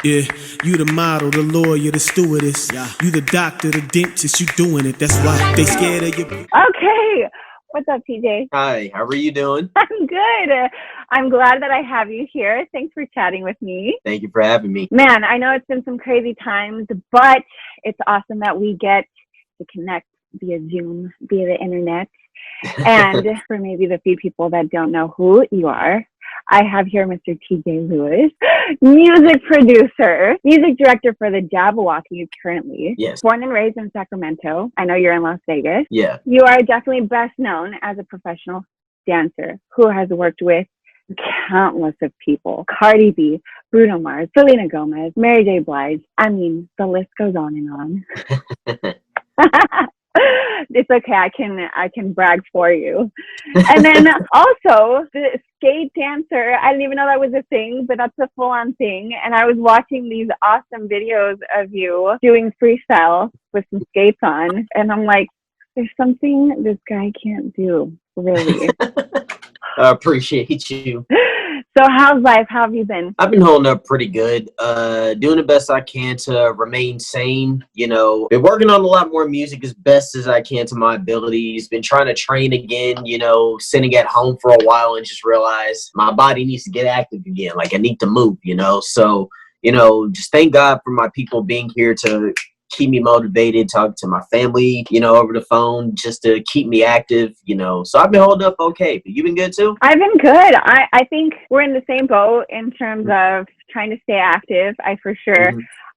Yeah, you the model, the lawyer, the stewardess. Yeah. You the doctor, the dentist, you doing it. That's why they scared of you. Okay. What's up, TJ? Hi, how are you doing? I'm good. I'm glad that I have you here. Thanks for chatting with me. Thank you for having me. Man, I know it's been some crazy times, but it's awesome that we get to connect via Zoom, via the internet. And for maybe the few people that don't know who you are, I have here Mr. TJ Lewis, music producer, music director for the Jabbawockeez currently. Yes. Born and raised in Sacramento. I know you're in Las Vegas. Yeah. You are definitely best known as a professional dancer who has worked with countless of people. Cardi B, Bruno Mars, Selena Gomez, Mary J. Blige. I mean, the list goes on and on. It's okay. I can brag for you. And then also the skate dancer. I didn't even know that was a thing, but that's a full-on thing. And I was watching these awesome videos of you doing freestyle with some skates on, and I'm like, there's something this guy can't do, really. I appreciate you. So how's life? How have you been? I've been holding up pretty good. Doing the best I can to remain sane. You know, been working on a lot more music as best as I can to my abilities. Been trying to train again, you know, sitting at home for a while and just realize my body needs to get active again. Like I need to move, you know. So, you know, just thank God for my people being here to keep me motivated, talk to my family, you know, over the phone, just to keep me active, you know. So I've been holding up okay. But you been good too? I've been good. I think we're in the same boat in terms of trying to stay active. I for sure.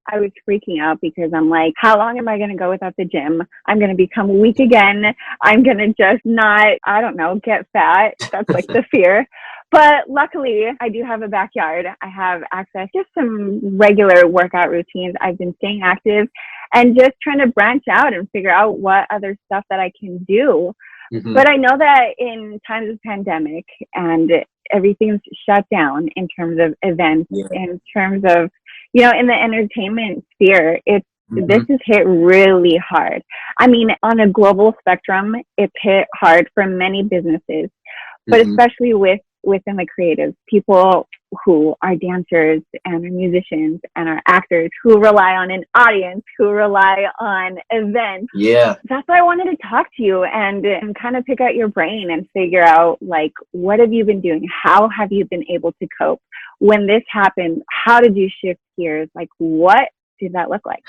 I was freaking out because I'm like, how long am I going to go without the gym? I'm going to become weak again. I'm going to just not, I don't know, get fat. That's like the fear. But luckily, I do have a backyard. I have access to some regular workout routines. I've been staying active and just trying to branch out and figure out what other stuff that I can do. But I know that in times of pandemic and everything's shut down in terms of events, in terms of, you know, in the entertainment sphere, this is hit really hard. I mean, on a global spectrum, it's hit hard for many businesses, but especially within the creatives, people who are dancers and are musicians and are actors who rely on an audience, who rely on events. Yeah. That's why I wanted to talk to you and kind of pick out your brain and figure out, like, what have you been doing? How have you been able to cope? When this happened, how did you shift gears? Like, what did that look like?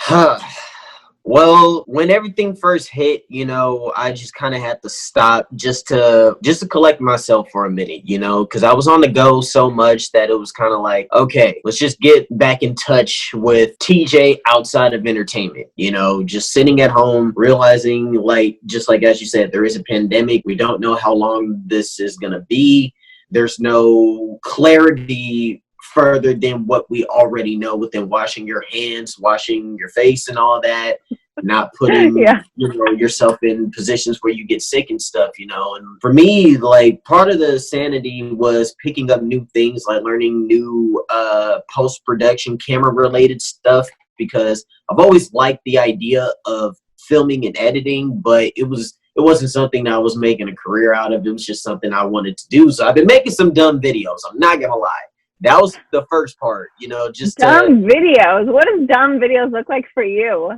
Well, when everything first hit, you know, I just kind of had to stop just to collect myself for a minute, you know, because I was on the go so much that it was kind of like, okay, let's just get back in touch with TJ outside of entertainment, you know, just sitting at home, realizing, like, just like as you said, there is a pandemic. We don't know how long this is going to be. There's no clarity further than what we already know within washing your hands, washing your face and all that, not putting you know, yourself in positions where you get sick and stuff, you know. And for me, like, part of the sanity was picking up new things, like learning new post-production camera related stuff, because I've always liked the idea of filming and editing, but it wasn't something that I was making a career out of. It was just something I wanted to do. So I've been making some dumb videos. I'm not gonna lie. That was the first part, you know, just dumb videos. What does dumb videos look like for you?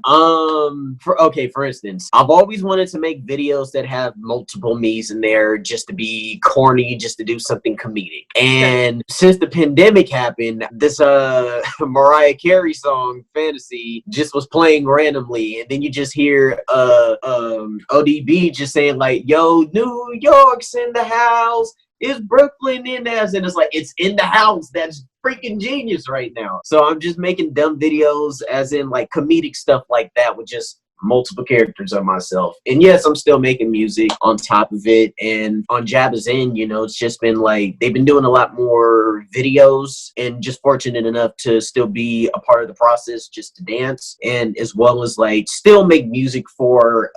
For instance, I've always wanted to make videos that have multiple me's in there, just to be corny, just to do something comedic. And since the pandemic happened, this Mariah Carey song, Fantasy, just was playing randomly, and then you just hear ODB just saying, like, yo, New York's in the house. Is Brooklyn in there? And it's like, it's in the house. That's freaking genius right now. So I'm just making dumb videos, as in like comedic stuff like that, with just multiple characters of myself. And yes, I'm still making music on top of it. And on Jabba's end, you know, it's just been like, they've been doing a lot more videos, and just fortunate enough to still be a part of the process, just to dance, and as well as like still make music for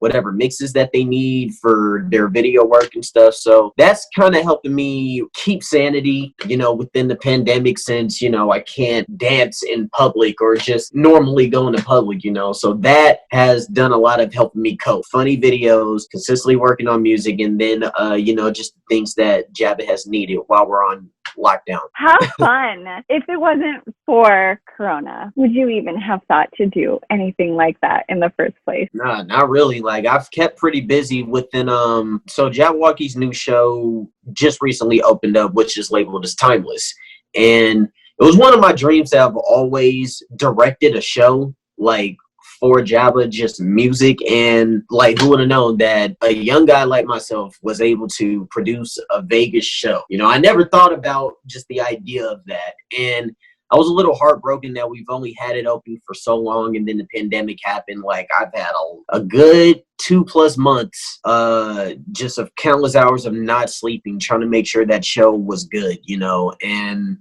whatever mixes that they need for their video work and stuff. So that's kind of helping me keep sanity, you know, within the pandemic, since, you know, I can't dance in public or just normally go into public, you know. So that has done a lot of helping me cope. Funny videos, consistently working on music, and then, you know, just things that Jabba has needed while we're on lockdown. How fun. If it wasn't for Corona, would you even have thought to do anything like that in the first place? Nah, not really. Like, I've kept pretty busy within so Jabbawockeez new show just recently opened up, which is labeled as Timeless. And it was one of my dreams to have always directed a show like for Jabba, just music. And like, who would have known that a young guy like myself was able to produce a Vegas show? You know, I never thought about just the idea of that. And I was a little heartbroken that we've only had it open for so long, and then the pandemic happened. Like, I've had a good 2+ months just of countless hours of not sleeping, trying to make sure that show was good, you know. And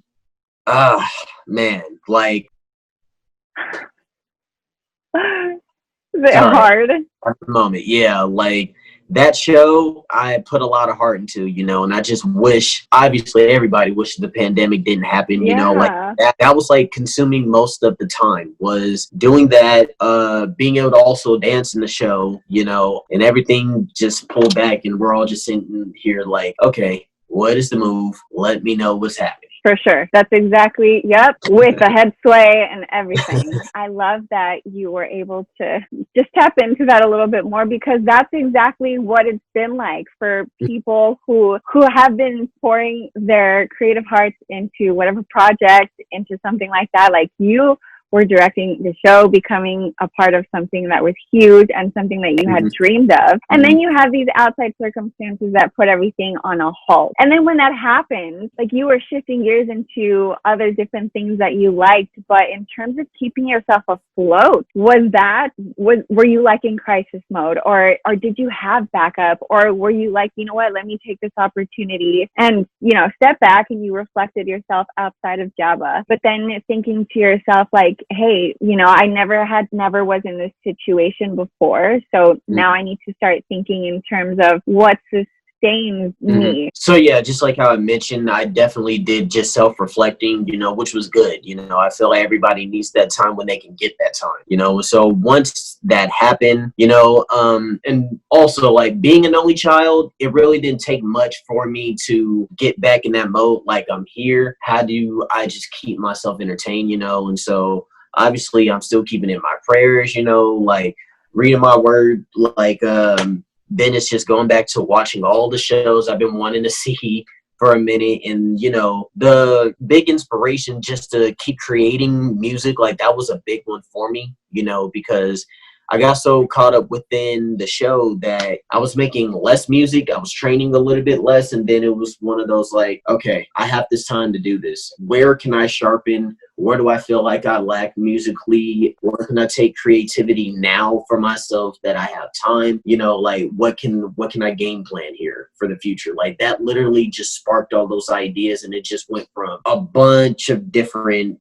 man, like, Is it hard? At the moment, yeah, like, that show I put a lot of heart into, you know, and I just wish, obviously everybody wishes the pandemic didn't happen, you know, like that was like consuming most of the time, was doing that, being able to also dance in the show, you know, and everything just pulled back, and we're all just sitting here like, okay, what is the move? Let me know what's happening. For sure. That's exactly, with the head sway and everything. I love that you were able to just tap into that a little bit more, because that's exactly what it's been like for people who have been pouring their creative hearts into whatever project, into something like that. Like, you were directing the show, becoming a part of something that was huge and something that you had dreamed of. And then you have these outside circumstances that put everything on a halt. And then when that happened, like, you were shifting gears into other different things that you liked. But in terms of keeping yourself afloat, were you like in crisis mode, or did you have backup, or were you like, you know what, let me take this opportunity and, you know, step back, and you reflected yourself outside of Jabba, but then thinking to yourself like, hey, you know, I never was in this situation before. So now I need to start thinking in terms of what sustains me. So yeah, just like how I mentioned, I definitely did just self-reflecting, you know, which was good. You know, I feel like everybody needs that time when they can get that time, you know. So once that happened, you know, and also like being an only child, it really didn't take much for me to get back in that mode. Like, I'm here. How do I just keep myself entertained, you know? And so obviously I'm still keeping in my prayers, you know, like reading my word, like, then it's just going back to watching all the shows I've been wanting to see for a minute. And, you know, the big inspiration just to keep creating music, like, that was a big one for me, you know, because I got so caught up within the show that I was making less music. I was training a little bit less. And then it was one of those like, okay, I have this time to do this. Where can I sharpen? Where do I feel like I lack musically? Where can I take creativity now for myself that I have time? You know, like, what can I game plan here for the future? Like, that literally just sparked all those ideas, and it just went from a bunch of different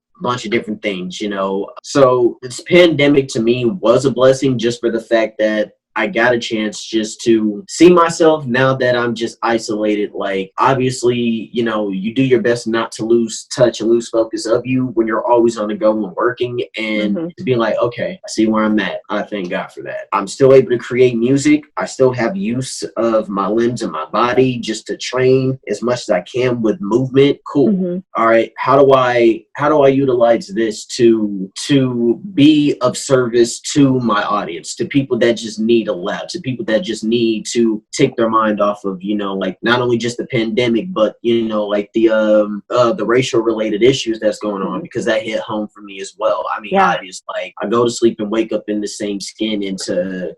things, you know. So this pandemic to me was a blessing, just for the fact that I got a chance just to see myself now that I'm just isolated. Like, obviously, you know, you do your best not to lose touch and lose focus of you when you're always on the go and working, and to be like, okay, I see where I'm at. I thank God for that. I'm still able to create music. I still have use of my limbs and my body just to train as much as I can with movement. Cool. All right. How do I utilize this to be of service to my audience, to people that just need a laugh, to people that just need to take their mind off of, you know, like, not only just the pandemic, but, you know, like the racial related issues that's going on, because that hit home for me as well. I mean, obviously, like, I go to sleep and wake up in the same skin, and to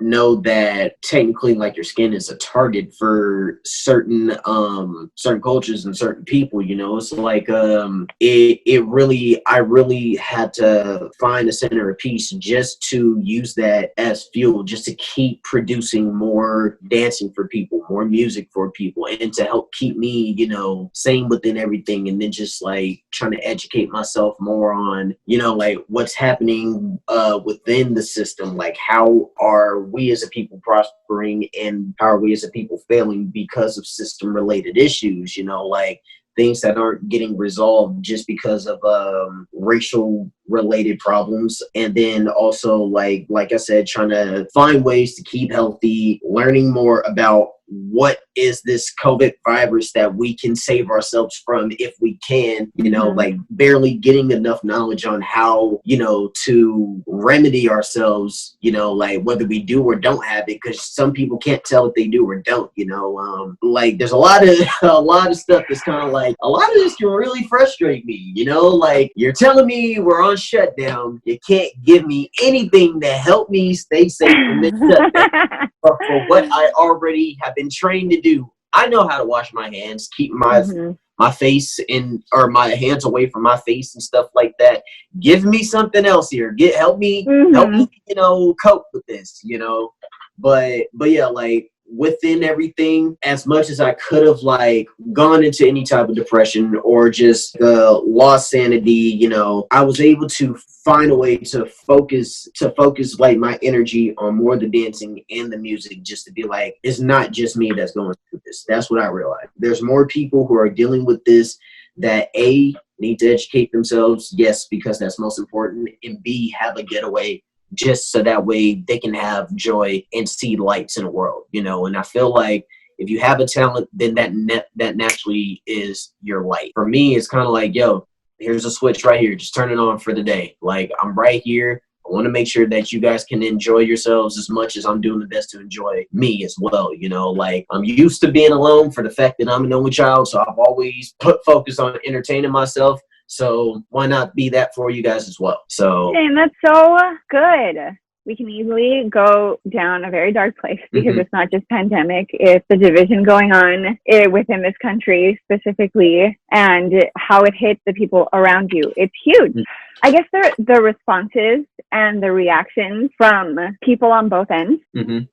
know that technically, like, your skin is a target for certain cultures and certain people, you know. It's like, I really had to find a center of peace just to use that as fuel, just to keep producing more dancing for people, more music for people, and to help keep me, you know, sane within everything. And then just like trying to educate myself more on, you know, like, what's happening within the system, like, how are we as a people prospering, and how are we as a people failing because of system related issues, you know, like things that aren't getting resolved just because of racial related problems. And then also, like I said, trying to find ways to keep healthy, learning more about what is this COVID virus that we can save ourselves from if we can, you know, like barely getting enough knowledge on how, you know, to remedy ourselves, you know, like whether we do or don't have it, because some people can't tell if they do or don't, you know. Like there's a lot of stuff that's kind of like, a lot of this can really frustrate me, you know, like you're telling me we're on shutdown, you can't give me anything to help me stay safe from this shutdown. But for what I already have been trained to do, I know how to wash my hands, keep my my face in, or my hands away from my face and stuff like that. Give me something else here. Help me, you know, cope with this, you know. But yeah, like within everything, as much as I could have like gone into any type of depression or just lost sanity, you know, I was able to find a way to focus like my energy on more the dancing and the music, just to be like, it's not just me that's going through this. That's what I realized. There's more people who are dealing with this that A, need to educate themselves, yes, because that's most important, and B, have a getaway, just so that way they can have joy and see lights in the world, you know. And I feel like if you have a talent, then that naturally is your light. For me, it's kind of like, yo, here's a switch right here. Just turn it on for the day. Like, I'm right here. I want to make sure that you guys can enjoy yourselves as much as I'm doing the best to enjoy me as well. You know, like I'm used to being alone for the fact that I'm an only child. So I've always put focus on entertaining myself. So why not be that for you guys as well? So, and that's so good. We can easily go down a very dark place because it's not just pandemic, it's the division going on within this country specifically, and how it hits the people around you. It's huge. I guess the responses and the reactions from people on both ends,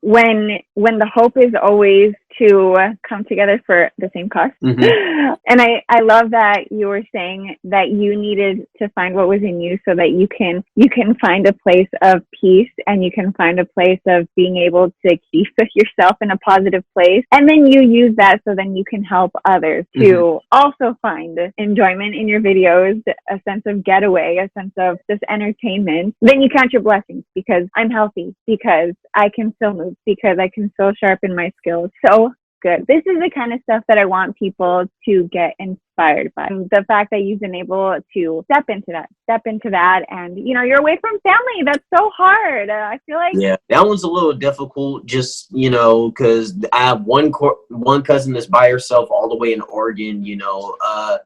when the hope is always to come together for the same cause. And I love that you were saying that you needed to find what was in you so that you can find a place of peace, and you can find a place of being able to keep yourself in a positive place. And then you use that so then you can help others to also find enjoyment in your videos, a sense of getaway, a sense of just entertainment. Then you count your blessings, because I'm healthy, because I can still move, because I can still sharpen my skills. So good. This is the kind of stuff that I want people to get inspired by. The fact that you've been able to step into that, and you know, you're away from family. That's so hard. I feel like, yeah, that one's a little difficult, just, you know, because I have one cousin that's by herself all the way in Oregon, you know,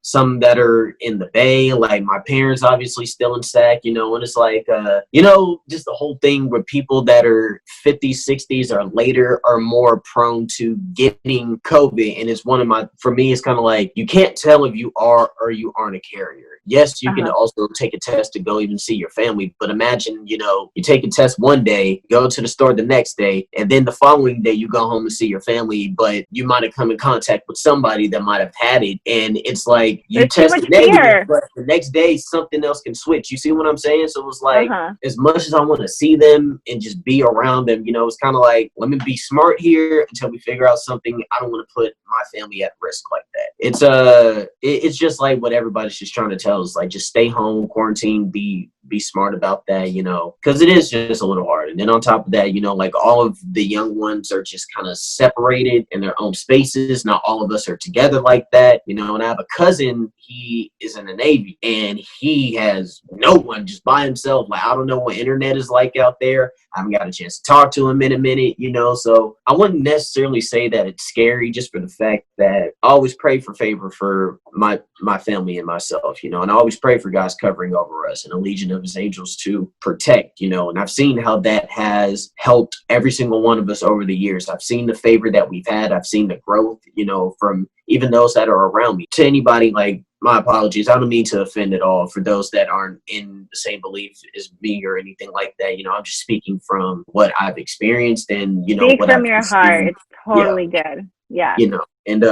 some that are in the Bay, like my parents obviously still in Sac, you know. And it's like, you know, just the whole thing where people that are 50s, 60s or later are more prone to getting COVID. And it's for me, it's kind of like, you can't tell if you are or you aren't a carrier. Yes, you can also take a test to go even see your family, but imagine, you know, you take a test one day, go to the store the next day, and then the following day you go home and see your family, but you might have come in contact with somebody that might have had it, and it's like you tested negative, but the next day something else can switch. You see what I'm saying? So it's like, as much as I want to see them and just be around them, you know, it's kind of like, let me be smart here until we figure out something. I don't want to put my family at risk like that. It's just like what everybody's just trying to tell us, like, just stay home, quarantine, be smart about that, you know, because it is just a little hard. And then on top of that, you know, like all of the young ones are just kind of separated in their own spaces. Not all of us are together like that, you know. And I have a cousin, he is in the Navy, and he has no one, just by himself. Like, I don't know what internet is like out there. I haven't got a chance to talk to him in a minute, you know. So I wouldn't necessarily say that it's scary, just for the fact that I always pray for favor for my family and myself, you know. And I always pray for God's covering over us and a legion of his angels to protect, you know. And I've seen how that has helped every single one of us over the years. I've seen the favor that we've had. I've seen the growth, you know, from even those that are around me. To anybody, like, my apologies, I don't mean to offend at all for those that aren't in the same belief as me or anything like that. You know, I'm just speaking from what I've experienced, and, you know, speak what from I've your heart. It's totally good. Yeah. You know, and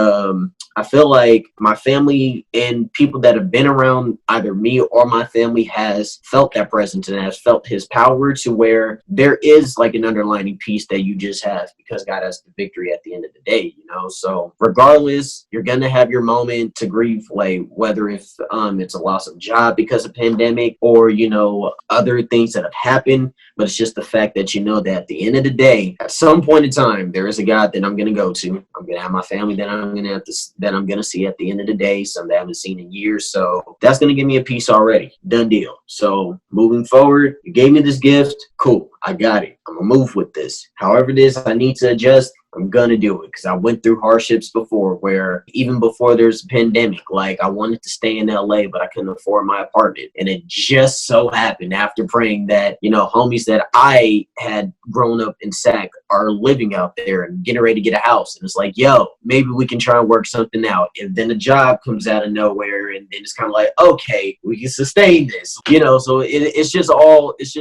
I feel like my family and people that have been around either me or my family has felt that presence and has felt his power, to where there is like an underlying peace that you just have because God has the victory at the end of the day, you know. So regardless, you're going to have your moment to grieve, like whether if it's a loss of job because of pandemic, or, you know, other things that have happened. but it's just the fact that you know that at the end of the day, at some point in time, there is a God that I'm going to go to. I'm going to have my family that I'm going to have to, that I'm going to see at the end of the day, some that I haven't seen in years. So that's going to give me a piece already. Done deal. So moving forward, you gave me this gift. Cool. I got it. I'm going to move with this. However it is I need to adjust, I'm gonna do it, because I went through hardships before, where even before there's a pandemic, like I wanted to stay in LA, but I couldn't afford my apartment. And it just so happened, after praying, that, you know, homies that I had grown up in SAC are living out there and getting ready to get a house. And it's like, yo, maybe we can try and work something out. And then a job comes out of nowhere, and then it's kind of like, okay, we can sustain this, you know. So it's just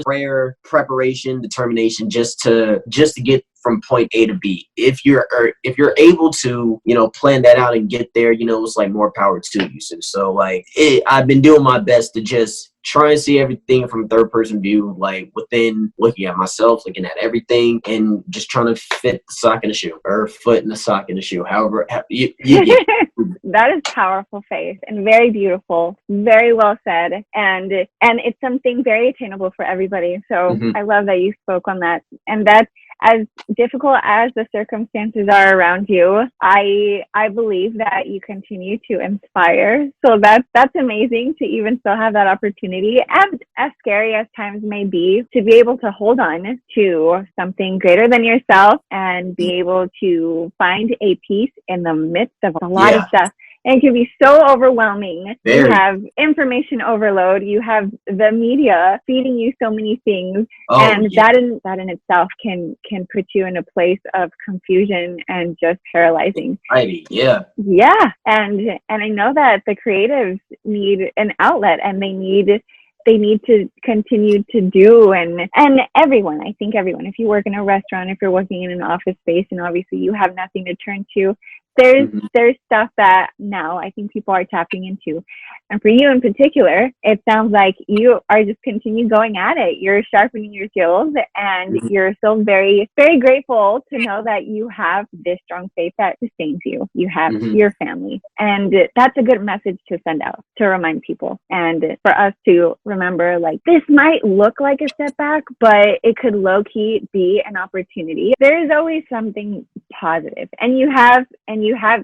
prayer, preparation, determination, just to get from point A to B. If you're able to, you know, plan that out and get there, you know, it's like more power to you. So like I've been doing my best to just try and see everything from third person view, like within looking at myself, looking at everything, and just trying to fit the sock in the shoe, or foot in the sock in the shoe. However, you get That is powerful faith, and very beautiful, very well said, and it's something very attainable for everybody. So I love that you spoke on that, and that's, as difficult as the circumstances are around you, I believe that you continue to inspire. So that's amazing to even still have that opportunity, as scary as times may be, to be able to hold on to something greater than yourself and be able to find a peace in the midst of a lot of stuff. And it can be so overwhelming. You have information overload. You have the media feeding you so many things, that in itself can put you in a place of confusion and just paralyzing. Yeah. And I know that the creatives need an outlet, and they need to continue to do, and everyone, I think everyone, if you work in a restaurant, if you're working in an office space, and obviously you have nothing to turn to, there's stuff that now I think people are tapping into. And for you in particular, it sounds like you are just continue going at it. You're sharpening your skills, and you're still very, very grateful to know that you have this strong faith that sustains you. You have your family. And that's a good message to send out, to remind people. And for us to remember, like, this might look like a setback, but it could low-key be an opportunity. There is always something positive. And you have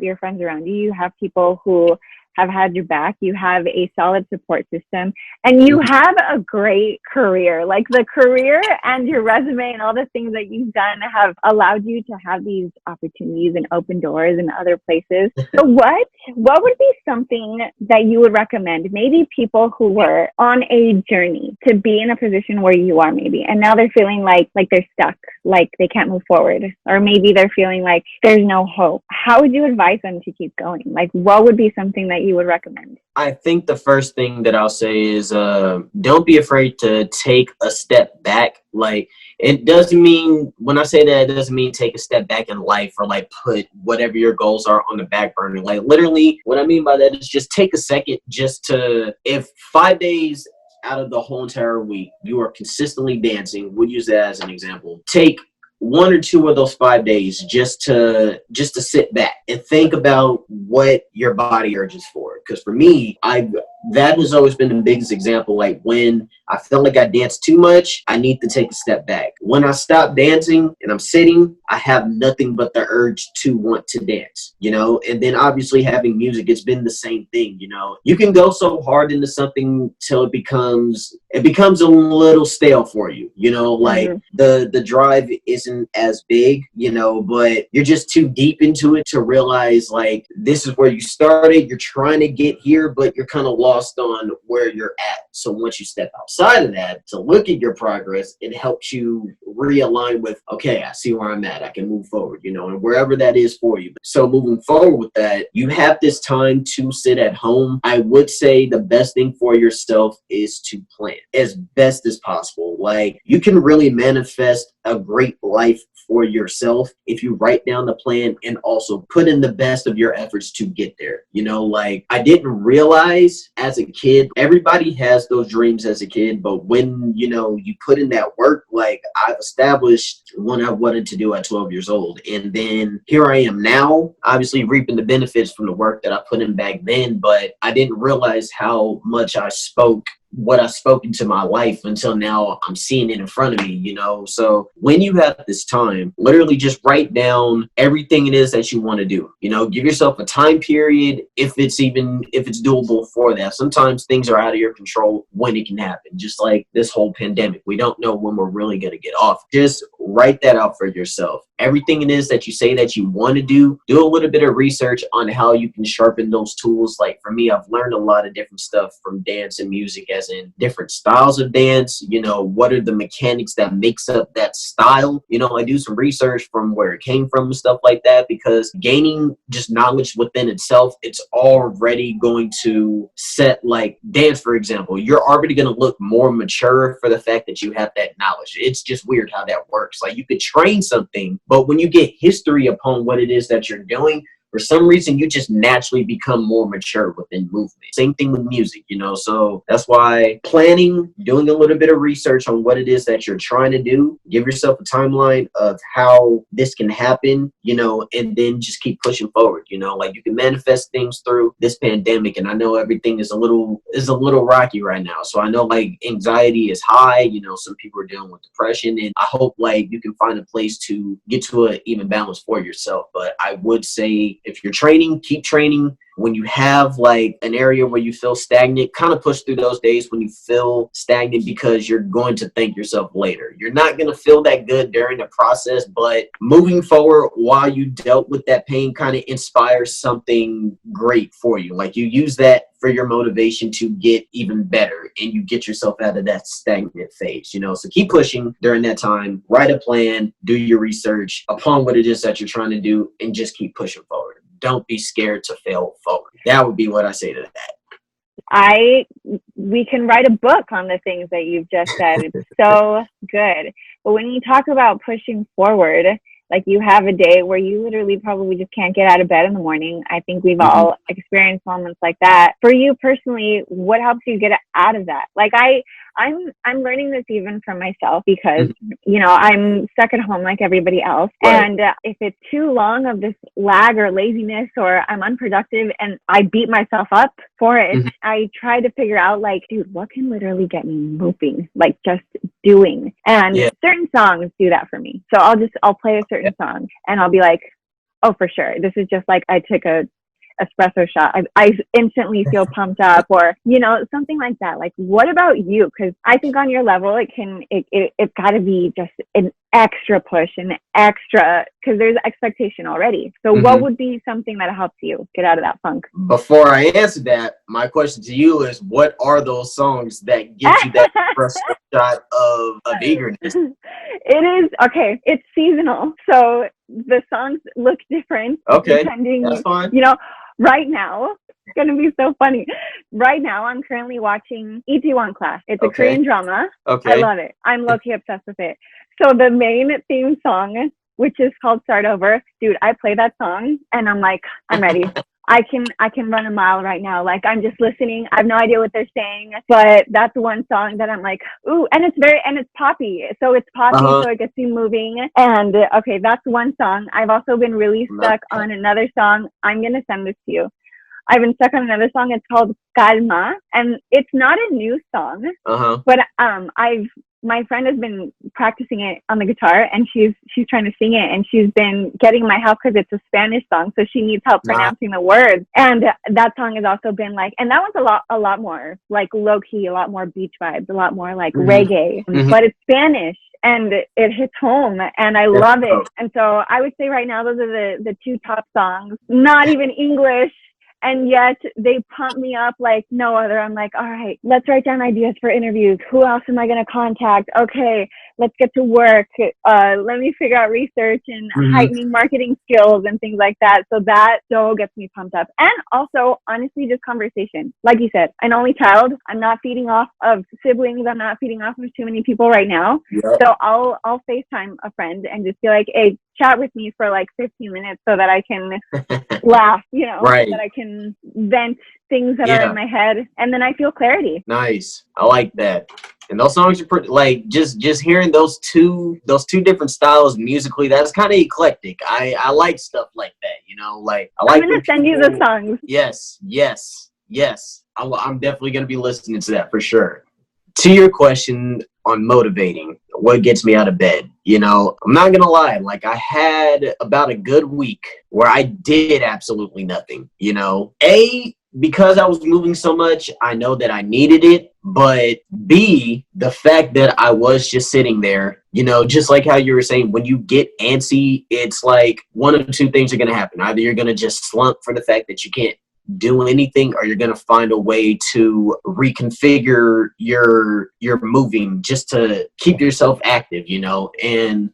your friends around you. You have people who have had your back. You have a solid support system, and you have a great career. Like, the career and your resume and all the things that you've done have allowed you to have these opportunities and open doors in other places. So what would be something that you would recommend, maybe people who were on a journey to be in a position where you are, maybe, and now they're feeling like they're stuck, like they can't move forward, or maybe they're feeling like there's no hope? How would you advise them to keep going? Like, what would be something that you would recommend? I think the first thing that I'll say is don't be afraid to take a step back. Like, it doesn't mean, when I say that, it doesn't mean take a step back in life, or like put whatever your goals are on the back burner. Like, literally, what I mean by that is just take a second, just to, if 5 days out of the whole entire week you are consistently dancing, we'll use that as an example. Take 1 or 2 of those 5 days just to sit back and think about what your body urges for. Because for me, that has always been the biggest example. Like, when I felt like I danced too much, I need to take a step back. When I stop dancing and I'm sitting, I have nothing but the urge to want to dance, you know? And then obviously having music, it's been the same thing, you know? You can go so hard into something till it becomes a little stale for you, you know? Like, the drive isn't as big, you know, but you're just too deep into it to realize, like, this is where you started, you're trying to get here, but you're kind of lost on where you're at. So once you step outside of that to look at your progress, it helps you realign with, okay, I see where I'm at, I can move forward, you know, and wherever that is for you. So moving forward with that, you have this time to sit at home. I would say the best thing for yourself is to plan as best as possible. Like, you can really manifest a great life for yourself if you write down the plan and also put in the best of your efforts to get there. You know, like, I didn't realize as a kid, everybody has those dreams as a kid, but when, you know, you put in that work, like, I've established what I wanted to do at 12 years old, and then here I am now, obviously reaping the benefits from the work that I put in back then, but I didn't realize how much I spoke what I've spoken to my life until now. I'm seeing it in front of me, you know? So when you have this time, literally just write down everything it is that you want to do, you know, give yourself a time period. If it's doable for that. Sometimes things are out of your control when it can happen. Just like this whole pandemic, we don't know when we're really going to get off. Just write that out for yourself. Everything it is that you say that you want to do a little bit of research on how you can sharpen those tools. Like for me, I've learned a lot of different stuff from dance and music, as in different styles of dance. You know, what are the mechanics that makes up that style? You know, I do some research from where it came from and stuff like that, because gaining just knowledge within itself, it's already going to set, like dance, for example, you're already going to look more mature for the fact that you have that knowledge. It's just weird how that works. Like you could train something, but when you get history upon what it is that you're doing, for some reason, you just naturally become more mature within movement. Same thing with music, you know? So that's why planning, doing a little bit of research on what it is that you're trying to do, give yourself a timeline of how this can happen, you know, and then just keep pushing forward, you know? Like you can manifest things through this pandemic, and I know everything is a little rocky right now. So I know like anxiety is high, you know, some people are dealing with depression, and I hope like you can find a place to get to an even balance for yourself. But I would say, if you're training, keep training. When you have like an area where you feel stagnant, kind of push through those days when you feel stagnant, because you're going to thank yourself later. You're not going to feel that good during the process, but moving forward while you dealt with that pain kind of inspires something great for you. Like you use that for your motivation to get even better, and you get yourself out of that stagnant phase, you know? So keep pushing during that time, write a plan, do your research upon what it is that you're trying to do, and just keep pushing forward. Don't be scared to fail forward. That would be what I say to that. We can write a book on the things that you've just said. It's so good. But when you talk about pushing forward, like you have a day where you literally probably just can't get out of bed in the morning. I think we've all experienced moments like that. For you personally, what helps you get out of that? Like I'm learning this even from myself, because, you know, I'm stuck at home like everybody else. Right. And if it's too long of this lag or laziness, or I'm unproductive and I beat myself up for it, I try to figure out like, dude, what can literally get me moving? Like just doing. And certain songs do that for me. So I'll play a certain song and I'll be like, oh, for sure. This is just like I took a espresso shot. I instantly feel pumped up, or, you know, something like that. Like, what about you? Because I think on your level, it's got to be just an extra push, an extra, because there's expectation already. So what would be something that helps you get out of that funk? Before I answer that, my question to you is, what are those songs that give you that first shot of eagerness? It is, okay, it's seasonal. So the songs look different. Okay, depending, that's fine. You know, right now, it's going to be so funny. Right now, I'm currently watching Itaewon Class. It's a Korean drama. Okay. I love it. I'm low-key obsessed with it. So the main theme song, which is called Start Over, dude, I play that song and I'm like, I'm ready. I can run a mile right now. Like, I'm just listening. I have no idea what they're saying, but that's one song that I'm like, ooh, and it's poppy. So it's poppy, so it gets you moving. And okay, that's one song. I've also been really stuck on another song. I'm going to send this to you. I've been stuck on another song. It's called Calma, and it's not a new song, but my friend has been practicing it on the guitar, and she's trying to sing it, and she's been getting my help because it's a Spanish song, so she needs help pronouncing the words. And that song has also been like, and that one's a lot more like low key, a lot more beach vibes, a lot more like reggae, but it's Spanish. And it hits home, and I love it. And so I would say right now, those are the two top songs, not even English. And yet they pump me up like no other. I'm like, all right, let's write down ideas for interviews. Who else am I going to contact? Okay, let's get to work. Let me figure out research and heightening marketing skills and things like that. So that so gets me pumped up. And also, honestly, just conversation. Like you said, an only child. I'm not feeding off of siblings. I'm not feeding off of too many people right now. Yep. So I'll FaceTime a friend and just be like, hey, chat with me for like 15 minutes so that I can laugh, you know, so that I can vent things that are in my head, and then I feel clarity. Nice. I like that. And those songs are pretty, like, just hearing those two different styles musically, that's kind of eclectic. I like stuff like that, you know, like I like. I'm gonna send you the songs. Yes. I'm definitely going to be listening to that for sure. To your question on motivating, what gets me out of bed, you know, I'm not gonna lie, like I had about a good week where I did absolutely nothing, you know. Because I was moving so much, I know that I needed it, but B, the fact that I was just sitting there, you know, just like how you were saying, when you get antsy, it's like one of two things are gonna happen. Either you're gonna just slump for the fact that you can't do anything, or you're going to find a way to reconfigure your moving just to keep yourself active, you know. And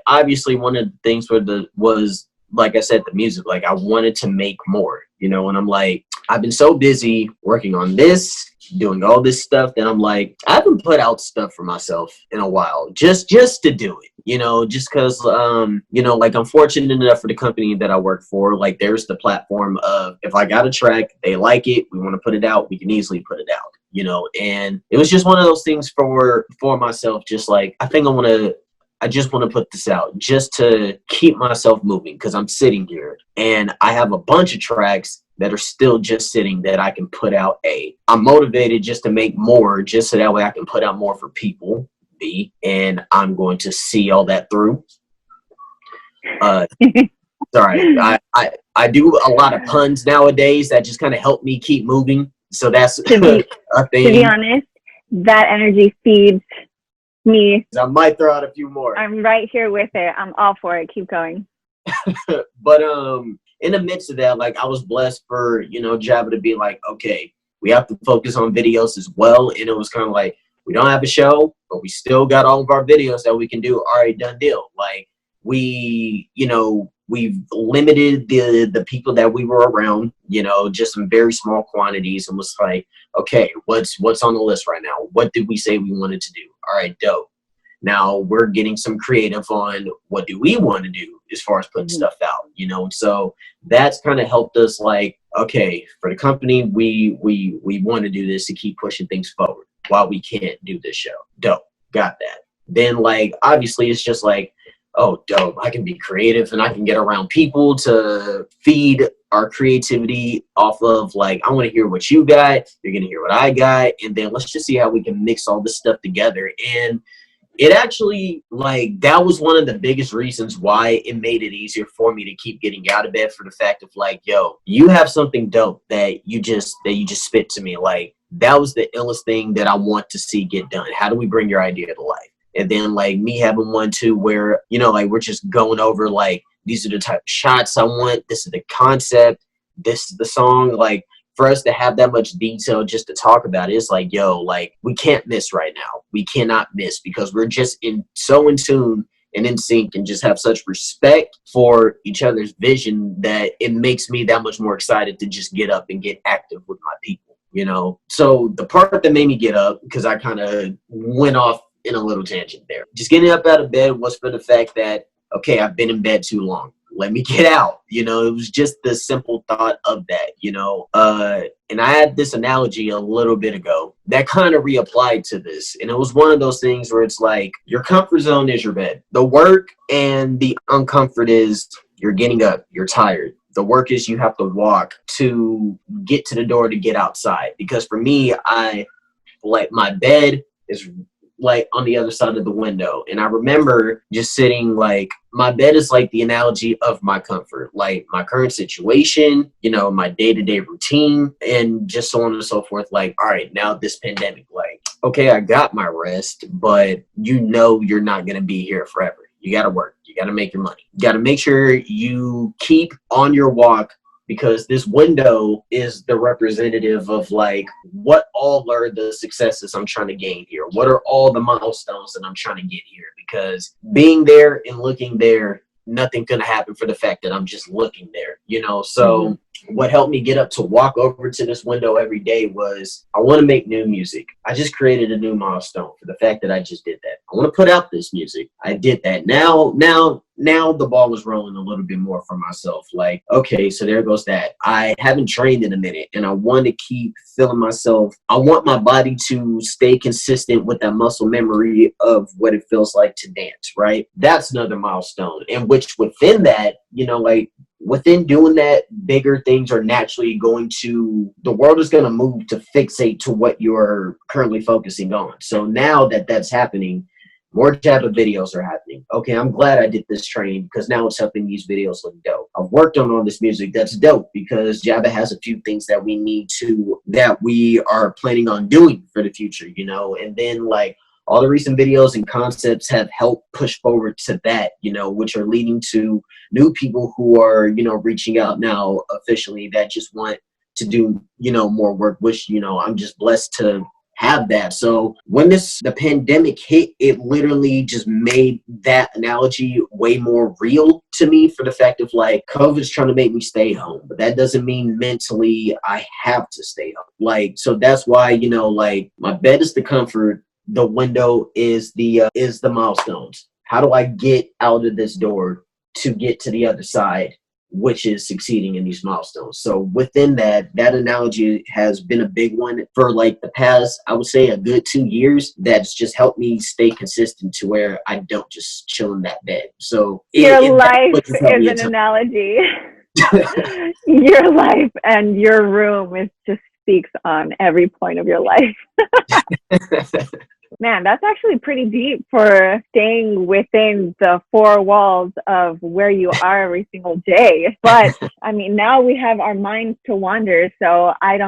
obviously one of the things was like I said, the music, like I wanted to make more, you know. And I'm like, I've been so busy working on this, doing all this stuff, that I'm like, I haven't put out stuff for myself in a while, just to do it, you know, just because you know, like I'm fortunate enough for the company that I work for, like there's the platform of, if I got a track, they like it, we want to put it out, we can easily put it out, you know. And it was just one of those things for myself, just like I just want to put this out just to keep myself moving, because I'm sitting here and I have a bunch of tracks that are still just sitting that I can put out. I'm motivated just to make more, just so that way I can put out more for people. B, and I'm going to see all that through. Sorry, I do a lot of puns nowadays that just kind of help me keep moving. So that's a thing. To be honest, that energy feeds me. I might throw out a few more. I'm right here with it. I'm all for it. Keep going. But in the midst of that, like I was blessed for, you know, Jabba to be like, okay, we have to focus on videos as well. And it was kind of like, we don't have a show, but we still got all of our videos that we can do. All right, done deal. Like we, you know, we've limited the people that we were around, you know, just some very small quantities, and was like, okay, what's on the list right now? What did we say we wanted to do? All right, dope. Now we're getting some creative on what do we want to do as far as putting stuff out, you know. So that's kind of helped us, like, okay, for the company, we want to do this to keep pushing things forward while we can't do this show. Dope, got that. Then, like, obviously it's just like, oh, dope, I can be creative and I can get around people to feed our creativity off of, like, I want to hear what you got, you're going to hear what I got, and then let's just see how we can mix all this stuff together. And it actually, like, that was one of the biggest reasons why it made it easier for me to keep getting out of bed, for the fact of, like, yo, you have something dope that you just spit to me. Like, that was the illest thing that I want to see get done. How do we bring your idea to life? And then, like, me having one too where, you know, like, we're just going over, like, these are the type of shots I want, this is the concept, this is the song. Like, for us to have that much detail just to talk about it, it's like, yo, like, we can't miss right now. We cannot miss, because we're just so in tune and in sync, and just have such respect for each other's vision that it makes me that much more excited to just get up and get active with my people, you know? So the part that made me get up, because I kind of went off in a little tangent there, just getting up out of bed was for the fact that, okay, I've been in bed too long. Let me get out. You know, it was just the simple thought of that, you know. And I had this analogy a little bit ago that kind of reapplied to this. And it was one of those things where it's like, your comfort zone is your bed. The work and the uncomfort is you're getting up, you're tired. The work is you have to walk to get to the door to get outside. Because for me, like, my bed is like on the other side of the window, and I remember just sitting, like, my bed is like the analogy of my comfort, like my current situation, you know, my day-to-day routine, and just so on and so forth. Like, all right, now this pandemic, like, okay, I got my rest, but you know you're not going to be here forever. You got to work, you got to make your money, you got to make sure you keep on your walk, because this window is the representative of, like, what all are the successes I'm trying to gain here? What are all the milestones that I'm trying to get here? Because being there and looking there, nothing's going to happen for the fact that I'm just looking there, you know? So what helped me get up to walk over to this window every day was, I want to make new music. I just created a new milestone for the fact that I just did that. I want to put out this music. I did that. Now now the ball was rolling a little bit more for myself. Like, okay, so there goes that. I haven't trained in a minute and I want to keep feeling myself. I want my body to stay consistent with that muscle memory of what it feels like to dance, right? That's another milestone. And which within that, you know, like within doing that, bigger things are naturally going to, the world is going to move to fixate to what you're currently focusing on. So now that that's happening, more Jabba videos are happening. Okay, I'm glad I did this training because now it's helping these videos look dope. I've worked on all this music. That's dope because Jabba has a few things that we are planning on doing for the future, you know, and then like all the recent videos and concepts have helped push forward to that, you know, which are leading to new people who are, you know, reaching out now officially that just want to do, you know, more work, which, you know, I'm just blessed to have that. So when the pandemic hit, it literally just made that analogy way more real to me for the fact of like COVID's trying to make me stay home, but that doesn't mean mentally I have to stay home. Like, so that's why, you know, like my bed is the comfort, the window is the milestones. How do I get out of this door to get to the other side, which is succeeding in these milestones? So within that analogy has been a big one for like the past, I would say a good 2 years. That's just helped me stay consistent to where I don't just chill in that bed. So your life is an analogy. Your life and your room is just speaks on every point of your life. Man, that's actually pretty deep for staying within the four walls of where you are every single day. But I mean, now we have our minds to wander. So I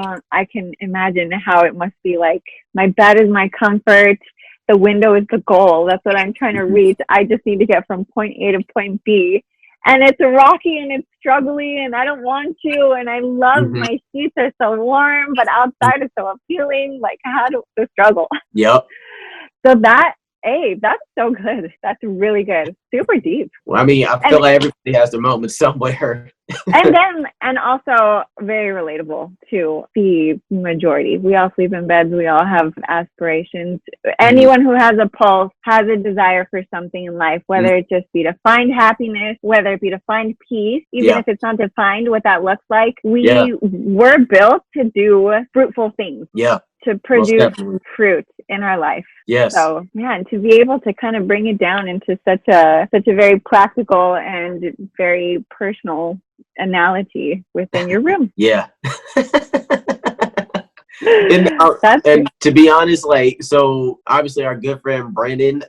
can imagine how it must be like, my bed is my comfort. The window is the goal. That's what I'm trying to reach. I just need to get from point A to point B. And it's rocky and it's struggling and I don't want to. And I love my sheets are so warm, but outside is so appealing. Like, how do the struggle? Yep. So that's so good. That's really good. Super deep. Well, I mean, I feel like everybody has their moment somewhere. and also very relatable to the majority. We all sleep in beds. We all have aspirations. Anyone who has a pulse has a desire for something in life, whether it just be to find happiness, whether it be to find peace, even if it's not defined what that looks like. We're built to do fruitful things. Yeah. To produce fruit in our life. Yes. So yeah, and to be able to kind of bring it down into such a very practical and very personal analogy within your room. Yeah. And to be honest, like, so obviously our good friend Brandon,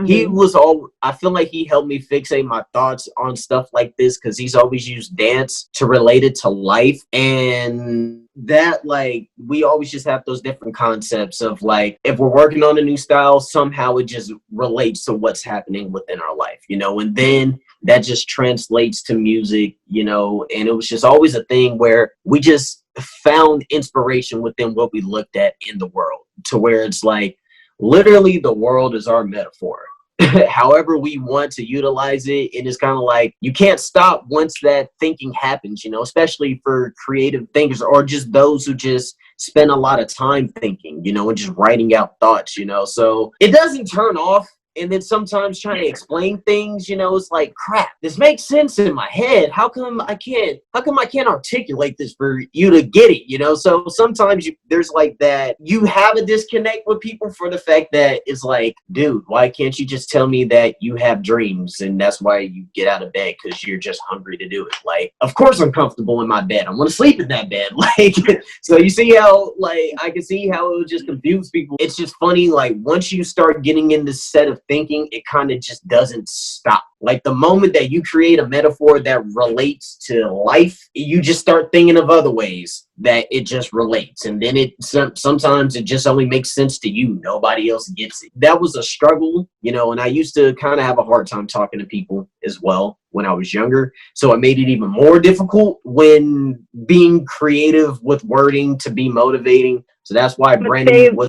he was I feel like he helped me fixate my thoughts on stuff like this because he's always used dance to relate it to life. And that, like, we always just have those different concepts of like, if we're working on a new style, somehow it just relates to what's happening within our life, you know, and then that just translates to music, you know, and it was just always a thing where we just found inspiration within what we looked at in the world to where it's like, literally the world is our metaphor. However we want to utilize it, it is kind of like you can't stop once that thinking happens, you know, especially for creative thinkers or just those who just spend a lot of time thinking, you know, and just writing out thoughts, you know. So it doesn't turn off. And then sometimes trying to explain things, you know, it's like, crap, this makes sense in my head. How come I can't articulate this for you to get it, you know? So sometimes there's like that, you have a disconnect with people for the fact that it's like, dude, why can't you just tell me that you have dreams and that's why you get out of bed because you're just hungry to do it? Like, of course I'm comfortable in my bed. I want to sleep in that bed. Like, so you see how, like, I can see how it would just confuse people. It's just funny, like, once you start getting in this set of thinking, it kind of just doesn't stop. Like the moment that you create a metaphor that relates to life, you just start thinking of other ways that it just relates. And then sometimes it just only makes sense to you. Nobody else gets it. That was a struggle, you know, and I used to kind of have a hard time talking to people as well when I was younger. So it made it even more difficult when being creative with wording to be motivating. So that's why Brandon was...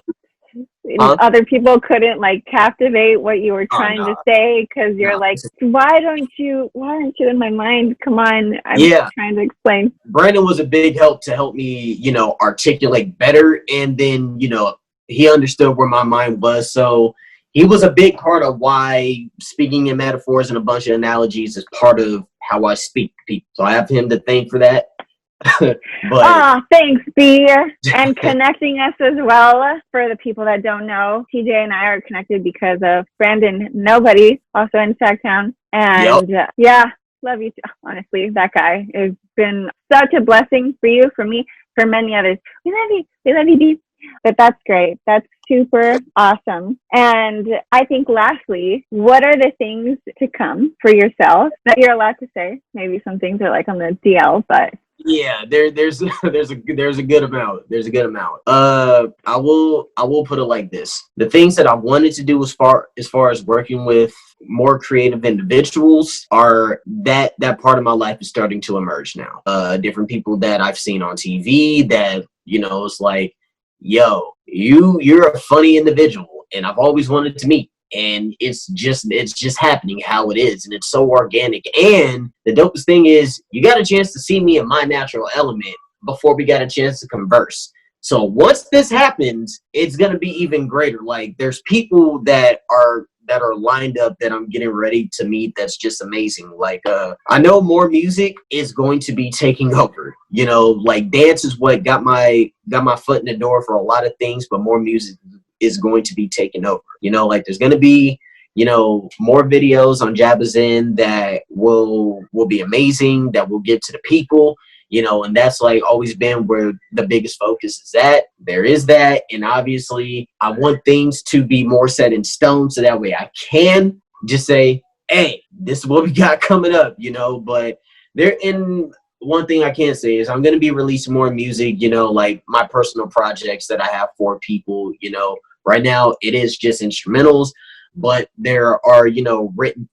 Other people couldn't like captivate what you were trying to say because you're like, why aren't you in my mind? Come on, I'm trying to explain. Brandon was a big help to help me, you know, articulate better, and then, you know, he understood where my mind was, so he was a big part of why speaking in metaphors and a bunch of analogies is part of how I speak to people. So I have him to thank for that. But thanks, B, and connecting us as well. For the people that don't know, TJ and I are connected because of Brandon Knowbody, also in Sacktown, and yeah, love you too. Honestly, that guy has been such a blessing for you, for me, for many others. We love you, B. But that's great. That's super awesome. And I think lastly, what are the things to come for yourself that you're allowed to say? Maybe some things are like on the DL, but yeah, there's a good amount. I will put it like this. The things that I wanted to do as far as working with more creative individuals are that part of my life is starting to emerge now. Different people that I've seen on TV that, it's like, yo, you're a funny individual and I've always wanted to meet. And it's just happening how it is, and it's so organic. And the dopest thing is you got a chance to see me in my natural element before we got a chance to converse. So once this happens, it's gonna be even greater. Like there's people that are lined up that I'm getting ready to meet. That's just amazing. Like I know more music is going to be taking over. Like dance is what got my foot in the door for a lot of things, but more music is going to be taken over. Like there's going to be, more videos on Jabba's End that will be amazing, that will get to the people, and that's like always been where the biggest focus is at. There is that. And obviously I want things to be more set in stone so that way I can just say, hey, this is what we got coming up, but one thing I can say is I'm going to be releasing more music, like my personal projects that I have for people. Right now it is just instrumentals, but there are, written,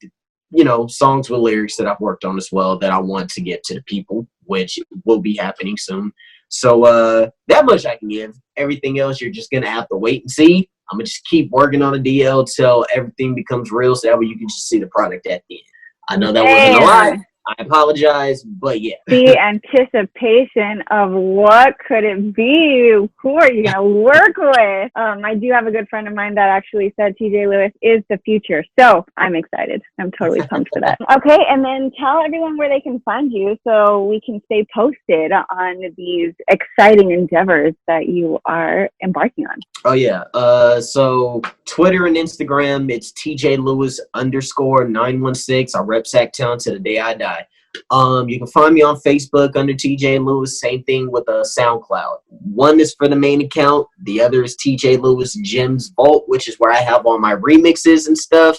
songs with lyrics that I've worked on as well that I want to get to the people, which will be happening soon. So that much I can give. Everything else, you're just going to have to wait and see. I'm going to just keep working on the DL till everything becomes real, so that way you can just see the product at the end. I know that wasn't a lot. I apologize, but yeah. The anticipation of what could it be? Who are you going to work with? I do have a good friend of mine that actually said TJ Lewis is the future. So I'm excited. I'm totally pumped for that. Okay, and then tell everyone where they can find you so we can stay posted on these exciting endeavors that you are embarking on. Oh, yeah. So Twitter and Instagram, it's TJ Lewis _916. I rep Sacktown to the day I die. You can find me on Facebook under TJ Lewis. Same thing with SoundCloud. One is for the main account. The other is TJ Lewis Gems Vault, which is where I have all my remixes and stuff.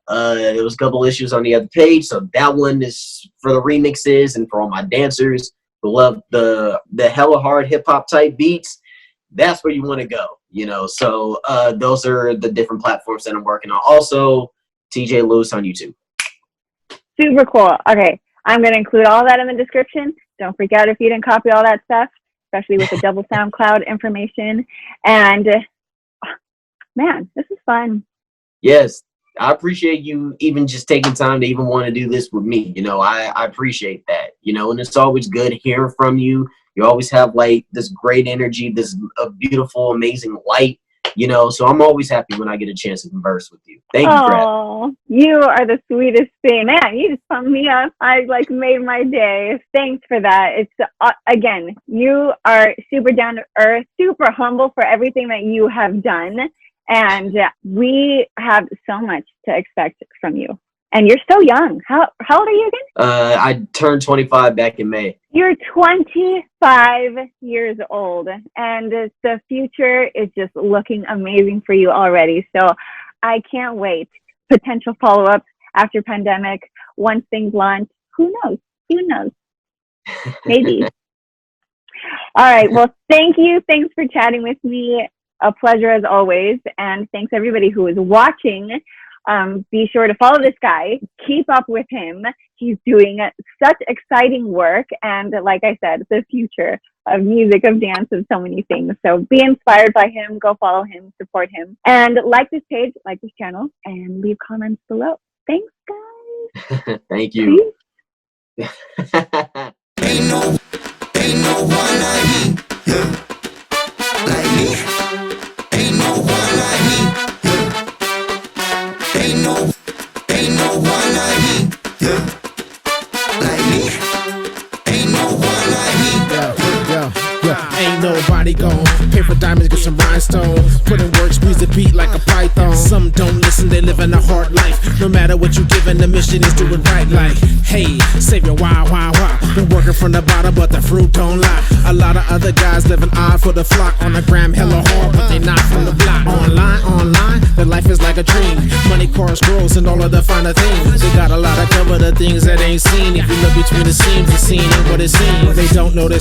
There was a couple issues on the other page, so that one is for the remixes and for all my dancers who love the hella hard hip hop type beats. That's where you want to go, So those are the different platforms that I'm working on. Also, TJ Lewis on YouTube. Super cool. Okay. I'm going to include all that in the description. Don't freak out if you didn't copy all that stuff, especially with the double SoundCloud information. And man, this is fun. Yes. I appreciate you even just taking time to even want to do this with me. I appreciate that, and it's always good hearing from you. You always have like this great energy, this beautiful, amazing light. So I'm always happy when I get a chance to converse with you. Thank you for having me. You are the sweetest thing. Man, you just pumped me up. I made my day. Thanks for that. It's again, you are super down to earth, super humble for everything that you have done. And we have so much to expect from you. And you're so young. How old are you again? I turned 25 back in May. You're 25 years old, and the future is just looking amazing for you already. So I can't wait. Potential follow-ups after pandemic, once things launch. Who knows? Maybe. All right. Well, thank you. Thanks for chatting with me. A pleasure as always. And thanks everybody who is watching. Be sure to follow this guy. Keep up with him. He's doing such exciting work. And like I said, the future of music, of dance, of so many things. So be inspired by him. Go follow him. Support him. And like this page, like this channel, and leave comments below. Thanks, guys. Thank you. Ain't no one like me, yeah. Like me. Ain't no one like me, yeah. Ain't nobody gon' pay for diamonds, get some rhinestones. Put in work, squeeze the beat like a python. Some don't listen, they living a hard life. No matter what you giving, the mission is do it right. Like, hey, save your wow. Been working from the bottom, but the fruit don't lie. A lot of other guys living odd for the flock. On the gram, hella hard, but they not from the block. Online, their life is like a dream. Money, cars, girls, and all of the finer things. They got a lot of cover the things that ain't seen. If you look between the seams, the scene ain't what it seems. They don't know this.